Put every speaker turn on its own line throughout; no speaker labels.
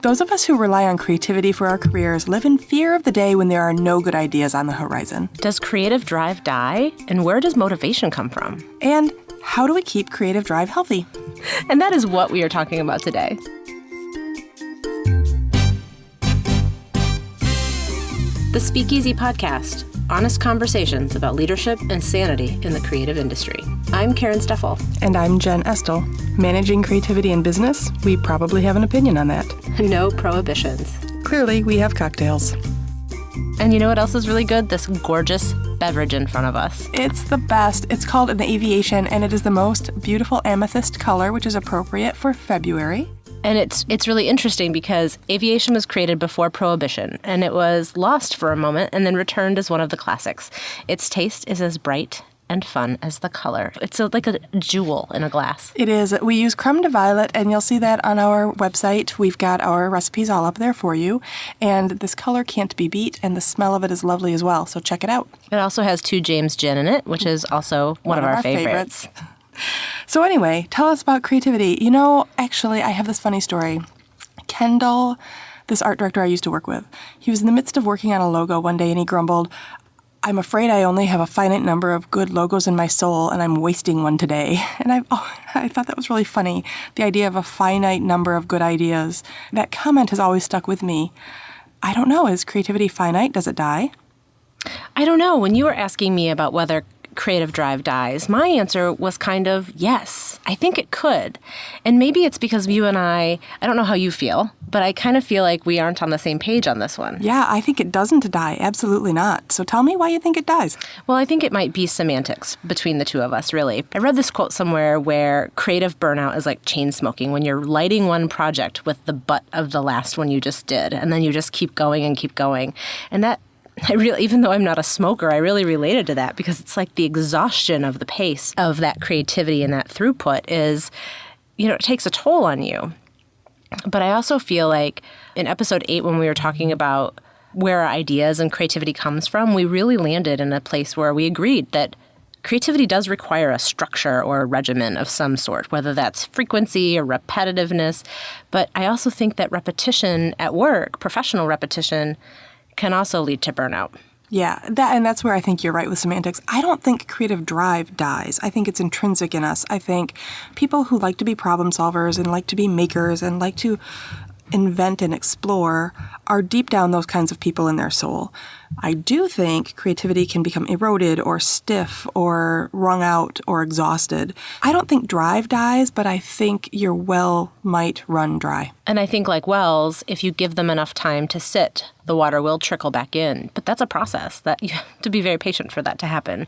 Those of us who rely on creativity for our careers live in fear of the day when there are no good ideas on the horizon.
Does creative drive die? And where does motivation come from?
And how do we keep creative drive healthy?
And that is what we are talking about today. The Speakeasy Podcast, honest conversations about leadership and sanity in the creative industry. I'm Karen Steffel.
And I'm Jen Estel. Managing creativity in business, we probably have an opinion on that.
No prohibitions.
Clearly, we have cocktails.
And you know what else is really good? This gorgeous beverage in front of us.
It's the best. It's called an Aviation, and it is the most beautiful amethyst color, which is appropriate for February.
And it's really interesting because Aviation was created before Prohibition, and it was lost for a moment and then returned as one of the classics. Its taste is as bright and fun as the color. It's like a jewel in a glass.
It is. We use creme de violet, and you'll see that on our website. We've got our recipes all up there for you. And this color can't be beat, and the smell of it is lovely as well. So check it out.
It also has 2 James gin in it, which is also one of our favorites.
So anyway, tell us about creativity. You know, actually, I have this funny story. Kendall, this art director I used to work with, he was in the midst of working on a logo one day, and he grumbled, "I'm afraid I only have a finite number of good logos in my soul, and I'm wasting one today." And I thought that was really funny, the idea of a finite number of good ideas. That comment has always stuck with me. I don't know, is creativity finite? Does it die?
I don't know. When you were asking me about whether creative drive dies, my answer was kind of yes. I think it could. And maybe it's because you and I don't know how you feel, but I kind of feel like we aren't on the same page on this one.
Yeah, I think it doesn't die. Absolutely not. So tell me why you think it dies.
Well, I think it might be semantics between the two of us, really. I read this quote somewhere where creative burnout is like chain smoking, when you're lighting one project with the butt of the last one you just did, and then you just keep going and keep going. And that even though I'm not a smoker, I really related to that because it's like the exhaustion of the pace of that creativity and that throughput is, it takes a toll on you. But I also feel like in episode 8, when we were talking about where our ideas and creativity comes from, we really landed in a place where we agreed that creativity does require a structure or a regimen of some sort, whether that's frequency or repetitiveness. But I also think that repetition at work, professional repetition, can also lead to burnout.
Yeah, that's where I think you're right with semantics. I don't think creative drive dies. I think it's intrinsic in us. I think people who like to be problem solvers and like to be makers and like to invent and explore are deep down those kinds of people in their soul. I do think creativity can become eroded or stiff or wrung out or exhausted. I don't think drive dies, but I think your well might run dry.
And I think like wells, if you give them enough time to sit, the water will trickle back in. But that's a process that you have to be very patient for that to happen.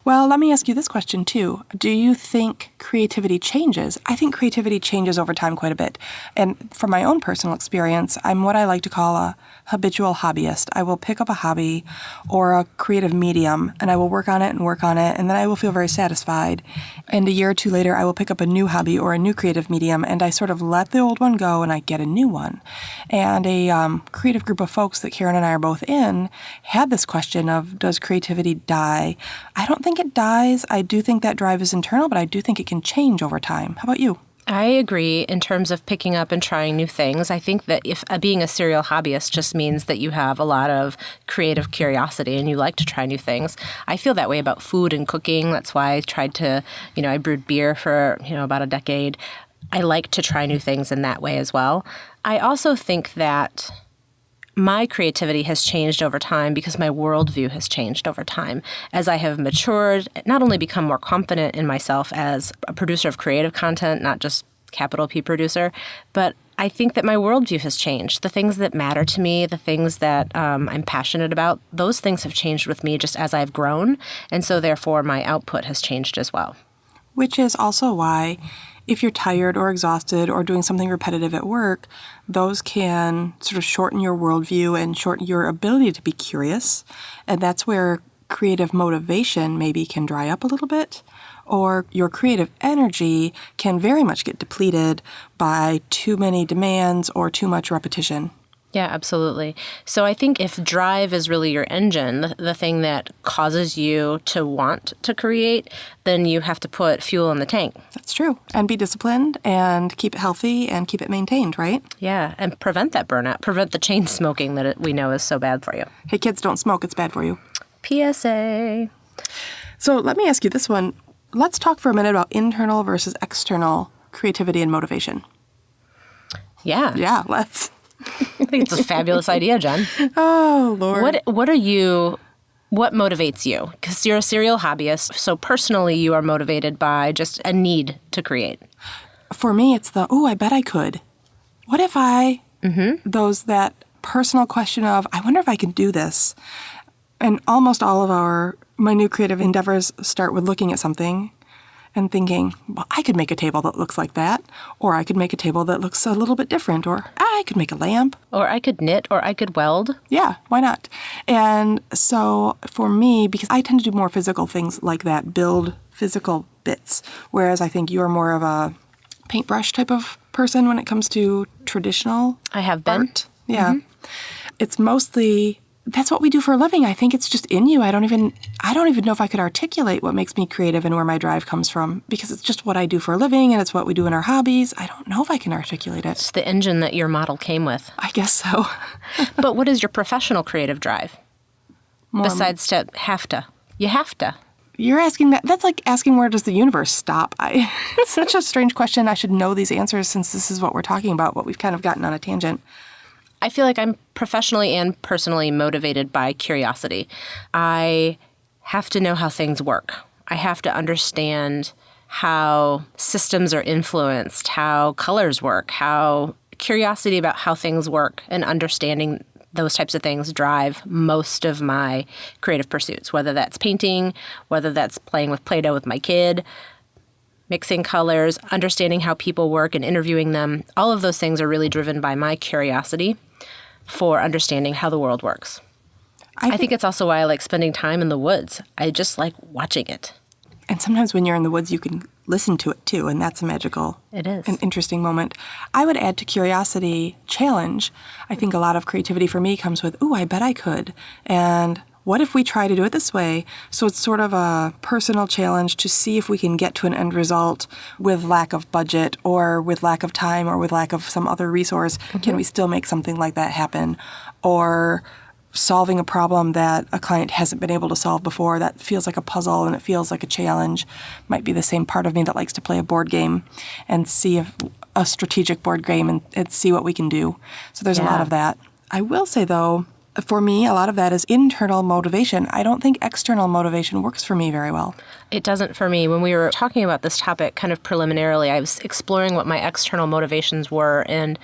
Well, let me ask you this question, too. Do you think creativity changes? I think creativity changes over time quite a bit. And from my own personal experience, I'm what I like to call a habitual hobbyist. I will pick up a hobby or a creative medium, and I will work on it, and then I will feel very satisfied. And a year or two later, I will pick up a new hobby or a new creative medium, and I sort of let the old one go, and I get a new one. And a creative group of folks that Karen and I are both in had this question of, does creativity die? I don't think it dies. I do think that drive is internal, but I do think it can change over time. How about you?
I agree in terms of picking up and trying new things. I think that if being a serial hobbyist just means that you have a lot of creative curiosity and you like to try new things. I feel that way about food and cooking. That's why I tried to, I brewed beer for, about a decade. I like to try new things in that way as well. I also think that my creativity has changed over time because my worldview has changed over time. As I have matured, not only become more confident in myself as a producer of creative content, not just capital P producer, but I think that my worldview has changed. The things that matter to me, the things that I'm passionate about, those things have changed with me just as I've grown. And so therefore my output has changed as well.
Which is also why if you're tired or exhausted or doing something repetitive at work, those can sort of shorten your worldview and shorten your ability to be curious. And that's where creative motivation maybe can dry up a little bit, or your creative energy can very much get depleted by too many demands or too much repetition.
Yeah, absolutely. So I think if drive is really your engine, the thing that causes you to want to create, then you have to put fuel in the tank.
That's true. And be disciplined and keep it healthy and keep it maintained, right?
Yeah, and prevent that burnout, prevent the chain smoking that we know is so bad for you.
Hey, kids, don't smoke. It's bad for you.
PSA.
So let me ask you this one. Let's talk for a minute about internal versus external creativity and motivation.
Yeah.
Yeah, let's.
I think it's a fabulous idea, Jen.
Oh, Lord.
What motivates you? Because you're a serial hobbyist, so personally you are motivated by just a need to create.
For me, it's I bet I could. What if that personal question of, I wonder if I can do this. And almost all of my new creative endeavors start with looking at something and thinking, well, I could make a table that looks like that, or I could make a table that looks a little bit different, or I could make a lamp.
Or I could knit, or I could weld.
Yeah, why not? And so for me, because I tend to do more physical things like that, build physical bits, whereas I think you're more of a paintbrush type of person when it comes to traditional
I have been.
art. Yeah. It's mostly, that's what we do for a living. I think it's just in you. I don't even know if I could articulate what makes me creative and where my drive comes from, because it's just what I do for a living and it's what we do in our hobbies. I don't know if I can articulate it.
It's the engine that your model came with.
I guess so.
But what is your professional creative drive? Besides you have to.
You're asking that. That's like asking, where does the universe stop? It's such a strange question. I should know these answers since this is what we're talking about, but we've kind of gotten on a tangent.
I feel like I'm professionally and personally motivated by curiosity. I have to know how things work. I have to understand how systems are influenced, how colors work, how curiosity about how things work and understanding those types of things drive most of my creative pursuits, whether that's painting, whether that's playing with Play-Doh with my kid, mixing colors, understanding how people work and interviewing them. All of those things are really driven by my curiosity for understanding how the world works. I think it's also why I like spending time in the woods. I just like watching it.
And sometimes when you're in the woods, you can listen to it too, and that's a magical,
It is.
an interesting moment. I would add to curiosity challenge. I think a lot of creativity for me comes with, I bet I could. And what if we try to do it this way? So it's sort of a personal challenge to see if we can get to an end result with lack of budget or with lack of time or with lack of some other resource. Can we still make something like that happen? Or solving a problem that a client hasn't been able to solve before that feels like a puzzle and it feels like a challenge. Might be the same part of me that likes to play a board game and see if a strategic board game and see what we can do. So there's a lot of that. I will say, though, for me, a lot of that is internal motivation. I don't think external motivation works for me very well.
It doesn't for me. When we were talking about this topic kind of preliminarily, I was exploring what my external motivations were. And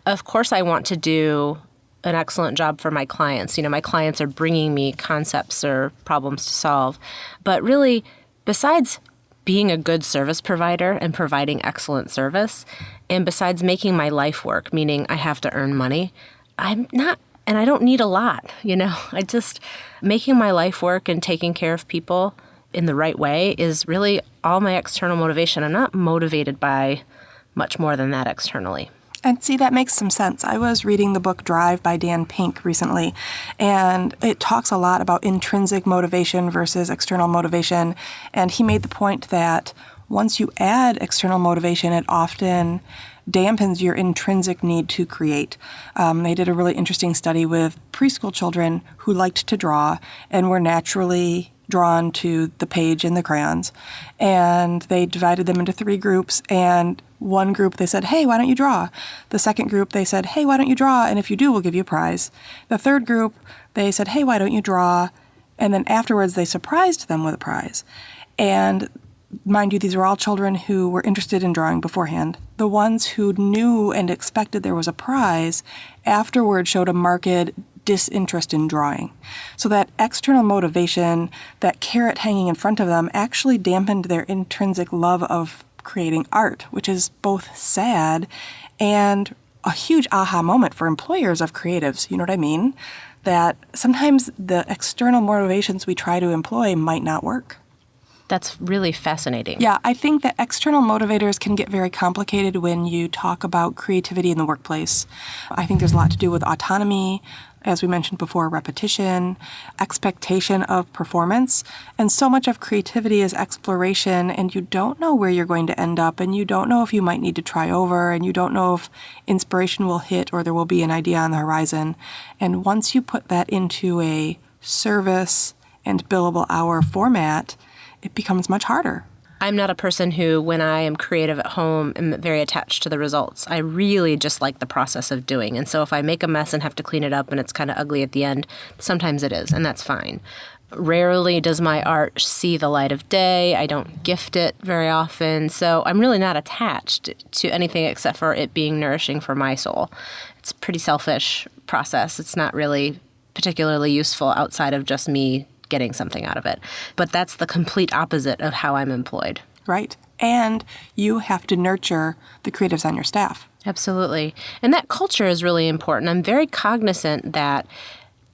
of course, I want to do an excellent job for my clients. My clients are bringing me concepts or problems to solve. But really, besides being a good service provider and providing excellent service, and besides making my life work, meaning I have to earn money, I'm not, and I don't need a lot, I just, making my life work and taking care of people in the right way is really all my external motivation. I'm not motivated by much more than that externally.
And see, that makes some sense. I was reading the book Drive by Dan Pink recently, and it talks a lot about intrinsic motivation versus external motivation. And he made the point that once you add external motivation, it often dampens your intrinsic need to create. They did a really interesting study with preschool children who liked to draw and were naturally drawn to the page and the crayons. And they divided them into 3 groups, and one group they said, hey, why don't you draw? The second group they said, hey, why don't you draw? And if you do, we'll give you a prize. The third group, they said, hey, why don't you draw? And then afterwards they surprised them with a prize. And mind you, these were all children who were interested in drawing beforehand. The ones who knew and expected there was a prize afterward showed a marked disinterest in drawing. So that external motivation, that carrot hanging in front of them, actually dampened their intrinsic love of creating art, which is both sad and a huge aha moment for employers of creatives. You know what I mean? That sometimes the external motivations we try to employ might not work.
That's really fascinating.
Yeah, I think that external motivators can get very complicated when you talk about creativity in the workplace. I think there's a lot to do with autonomy, as we mentioned before, repetition, expectation of performance. And so much of creativity is exploration, and you don't know where you're going to end up, and you don't know if you might need to try over, and you don't know if inspiration will hit or there will be an idea on the horizon. And once you put that into a service and billable hour format, it becomes much harder.
I'm not a person who, when I am creative at home, am very attached to the results. I really just like the process of doing. And so if I make a mess and have to clean it up and it's kind of ugly at the end, sometimes it is, and that's fine. Rarely does my art see the light of day. I don't gift it very often. So I'm really not attached to anything except for it being nourishing for my soul. It's a pretty selfish process. It's not really particularly useful outside of just me getting something out of it. But that's the complete opposite of how I'm employed.
Right. And you have to nurture the creatives on your staff.
Absolutely. And that culture is really important. I'm very cognizant that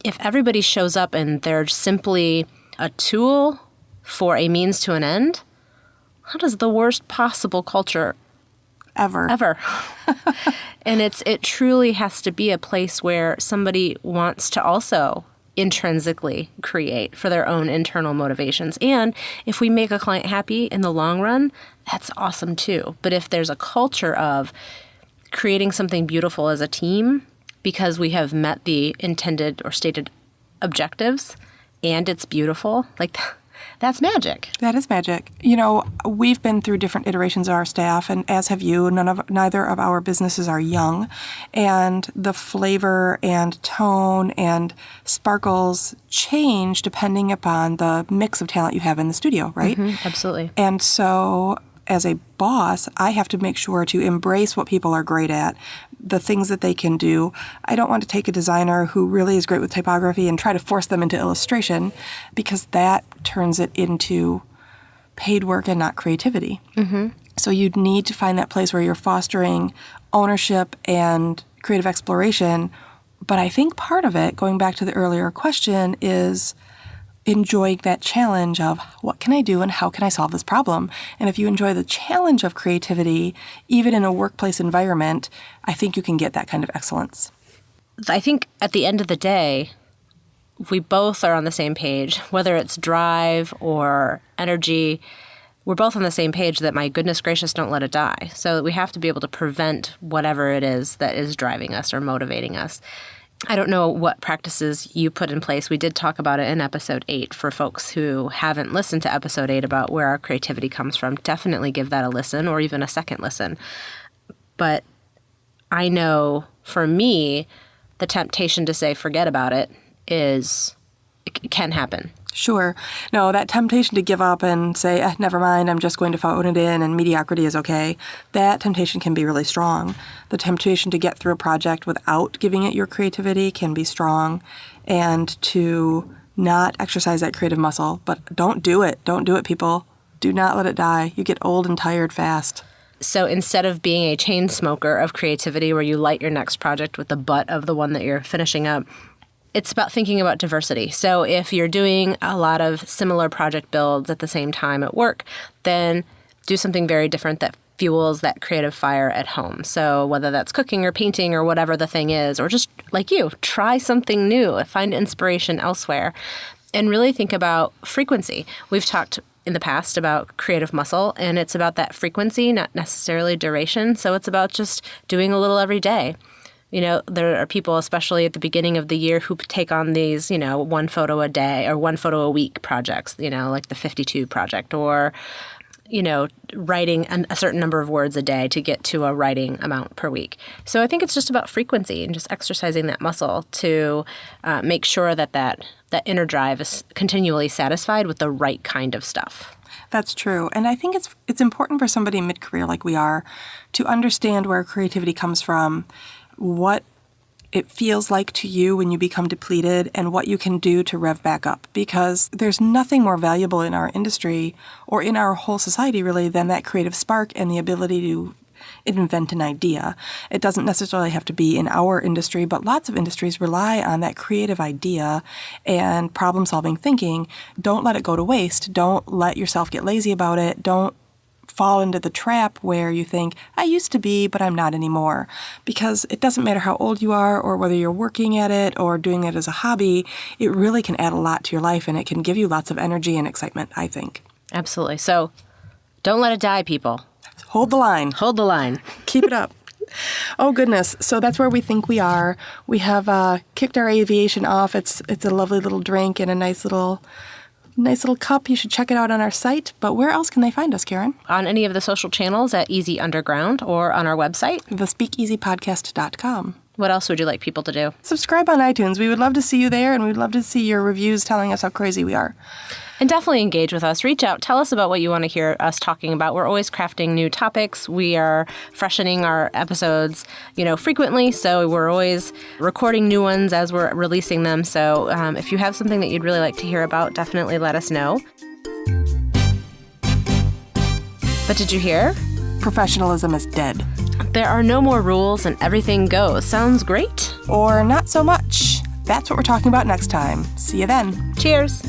if everybody shows up and they're simply a tool for a means to an end, that is the worst possible culture
Ever.
And it truly has to be a place where somebody wants to also intrinsically create for their own internal motivations. And if we make a client happy in the long run, that's awesome too. But if there's a culture of creating something beautiful as a team because we have met the intended or stated objectives and it's beautiful, like that's magic.
That is magic. You know, we've been through different iterations of our staff, and as have you. Neither of our businesses are young, and the flavor and tone and sparkles change depending upon the mix of talent you have in the studio, right?
Mm-hmm, absolutely.
And so, as a boss, I have to make sure to embrace what people are great at, the things that they can do. I don't want to take a designer who really is great with typography and try to force them into illustration, because that turns it into paid work and not creativity. Mm-hmm. So you'd need to find that place where you're fostering ownership and creative exploration. But I think part of it, going back to the earlier question, is enjoying that challenge of what can I do and how can I solve this problem? And if you enjoy the challenge of creativity, even in a workplace environment, I think you can get that kind of excellence.
I think at the end of the day, we both are on the same page, whether it's drive or energy. We're both on the same page that, my goodness gracious, don't let it die. So we have to be able to prevent whatever it is that is driving us or motivating us. I don't know what practices you put in place. We did talk about it in episode 8 for folks who haven't listened to episode 8 about where our creativity comes from. Definitely give that a listen, or even a second listen. But I know for me, the temptation to say forget about it can happen.
Sure. No, that temptation to give up and say, never mind, I'm just going to phone it in and mediocrity is okay, that temptation can be really strong. The temptation to get through a project without giving it your creativity can be strong, and to not exercise that creative muscle. But don't do it. Don't do it, people. Do not let it die. You get old and tired fast.
So instead of being a chain smoker of creativity where you light your next project with the butt of the one that you're finishing up, it's about thinking about diversity. So if you're doing a lot of similar project builds at the same time at work, then do something very different that fuels that creative fire at home. So whether that's cooking or painting or whatever the thing is, or just like you, try something new, find inspiration elsewhere, and really think about frequency. We've talked in the past about creative muscle, and it's about that frequency, not necessarily duration. So it's about just doing a little every day. You know, there are people, especially at the beginning of the year, who take on these, one photo a day or one photo a week projects, like the 52 project, or, writing a certain number of words a day to get to a writing amount per week. So I think it's just about frequency and just exercising that muscle to make sure that inner drive is continually satisfied with the right kind of stuff.
That's true. And I think it's important for somebody mid-career like we are to understand where creativity comes from, what it feels like to you when you become depleted, and what you can do to rev back up. Because there's nothing more valuable in our industry, or in our whole society really, than that creative spark and the ability to invent an idea. It doesn't necessarily have to be in our industry, but lots of industries rely on that creative idea and problem-solving thinking. Don't let it go to waste. Don't let yourself get lazy about it. Don't fall into the trap where you think, I used to be, but I'm not anymore. Because it doesn't matter how old you are or whether you're working at it or doing it as a hobby, it really can add a lot to your life and it can give you lots of energy and excitement, I think.
Absolutely. So don't let it die, people.
Hold the line.
Hold the line.
Keep it up. Oh, goodness. So that's where we think we are. We have kicked our aviation off. It's a lovely little drink and a nice little cup. You should check it out on our site. But where else can they find us, Karen?
On any of the social channels at Easy Underground or on our website.
thespeakeasypodcast.com.
What else would you like people to do?
Subscribe on iTunes. We would love to see you there, and we'd love to see your reviews telling us how crazy we are.
And definitely engage with us. Reach out. Tell us about what you want to hear us talking about. We're always crafting new topics. We are freshening our episodes, frequently. So we're always recording new ones as we're releasing them. So if you have something that you'd really like to hear about, definitely let us know. But did you hear?
Professionalism is dead.
There are no more rules and everything goes. Sounds great?
Or not so much. That's what we're talking about next time. See you then.
Cheers.